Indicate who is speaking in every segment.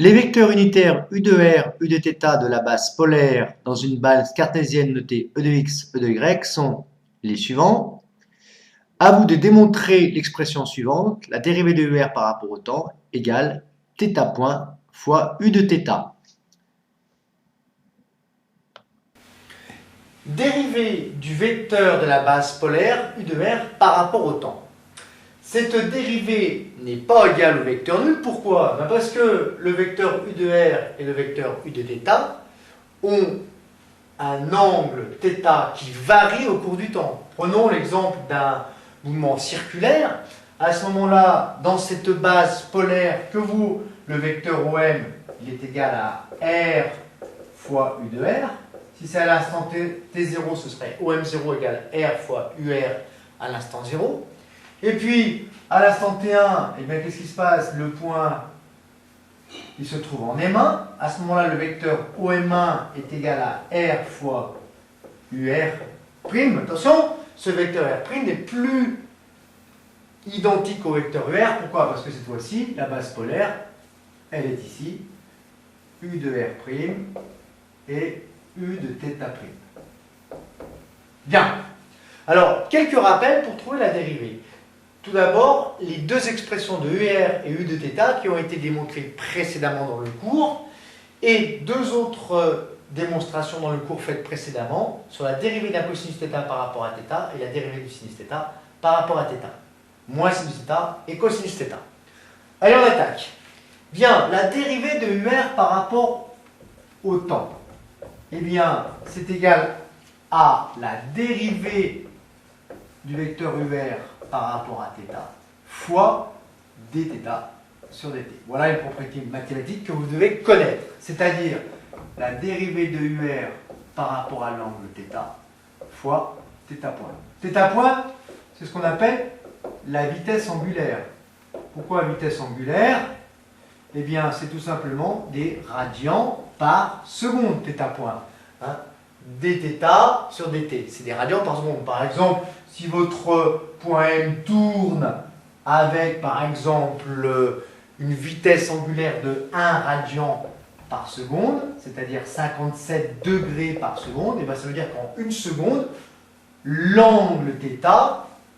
Speaker 1: Les vecteurs unitaires u de r, u de θ de la base polaire dans une base cartésienne notée e de x, e de y sont les suivants. À vous de démontrer l'expression suivante, la dérivée de UR par rapport au temps égale θ point fois u de θ. Dérivée du vecteur de la base polaire u de r par rapport au temps. Cette dérivée n'est pas égale au vecteur nul. Pourquoi? Parce que le vecteur u de r et le vecteur u de θ ont un angle θ qui varie au cours du temps. Prenons l'exemple d'un mouvement circulaire. À ce moment-là, dans cette base polaire que vaut le vecteur OM, il est égal à R fois U de R. Si c'est à l'instant T0, ce serait OM0 égale R fois UR à l'instant 0. Et puis, à l'instant T1, eh bien, qu'est-ce qui se passe? Le point, il se trouve en M1. À ce moment-là, le vecteur OM1 est égal à R fois UR'. Attention, ce vecteur R' n'est plus identique au vecteur UR. Pourquoi? Parce que cette fois-ci, la base polaire, elle est ici. U de R' et U de θ'. Bien. Alors, quelques rappels pour trouver la dérivée. Tout d'abord, les deux expressions de UR et U de θ qui ont été démontrées précédemment dans le cours et deux autres démonstrations dans le cours faites précédemment sur la dérivée d'un cosinus θ par rapport à θ et la dérivée du sinus θ par rapport à θ. Moins sinus θ et cosinus θ. Allez, on attaque. Bien, la dérivée de UR par rapport au temps. Eh bien, c'est égal à la dérivée du vecteur UR par rapport à θ fois dθ sur dt. Voilà une propriété mathématique que vous devez connaître, c'est-à-dire la dérivée de UR par rapport à l'angle θ fois θ point. Θ point, c'est ce qu'on appelle la vitesse angulaire. Pourquoi vitesse angulaire? Eh bien, c'est tout simplement des radians par seconde, θ point. Hein? dθ sur dt, c'est des radians par seconde. Par exemple, si votre point M tourne avec, par exemple, une vitesse angulaire de 1 radian par seconde, c'est-à-dire 57 degrés par seconde, et bien ça veut dire qu'en une seconde, l'angle θ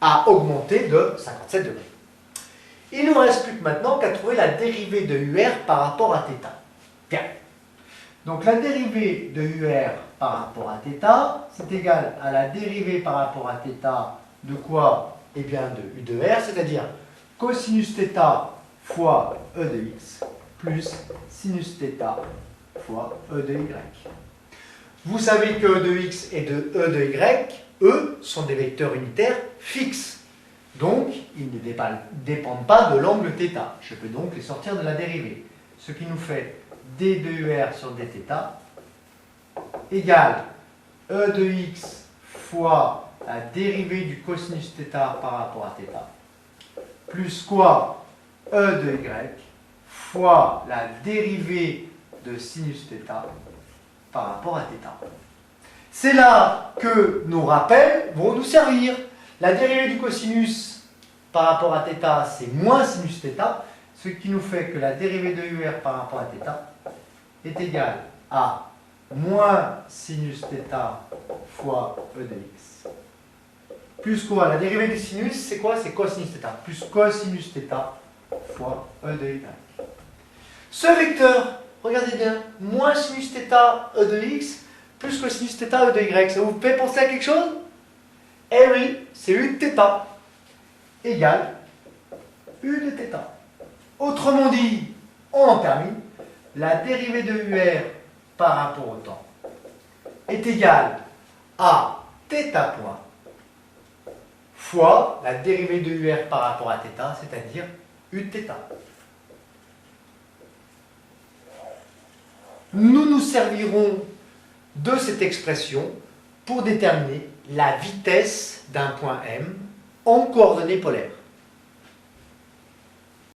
Speaker 1: a augmenté de 57 degrés. Il ne nous reste plus que maintenant qu'à trouver la dérivée de UR par rapport à θ. Bien. Donc la dérivée de UR par rapport à θ, c'est égal à la dérivée par rapport à θ de quoi? Eh bien de U de R, c'est-à-dire cosinus θ fois E de x plus sinus θ fois E de y. Vous savez que E de x et de E de y, eux, sont des vecteurs unitaires fixes. Donc, ils ne dépendent pas de l'angle θ. Je peux donc les sortir de la dérivée. Ce qui nous fait d de UR sur dθ égale E de x fois la dérivée du cosinus θ par rapport à θ, plus quoi? E de y fois la dérivée de sinus θ par rapport à θ. C'est là que nos rappels vont nous servir. La dérivée du cosinus par rapport à θ, c'est moins sinus θ, ce qui nous fait que la dérivée de UR par rapport à θ est égale à moins sinus θ fois E de x. Plus quoi? La dérivée du sinus, c'est quoi? C'est cosinus θ. Plus cosinus θ fois E de y. Ce vecteur, regardez bien, moins sinus θ E de x, plus cosinus θ E de y. Ça vous fait penser à quelque chose? Eh oui, c'est U de θ égale U de θ. Autrement dit, on en termine, la dérivée de UR par rapport au temps est égale à θ point fois la dérivée de UR par rapport à θ, c'est-à-dire U de θ. Nous nous servirons de cette expression pour déterminer la vitesse d'un point M en coordonnées polaires.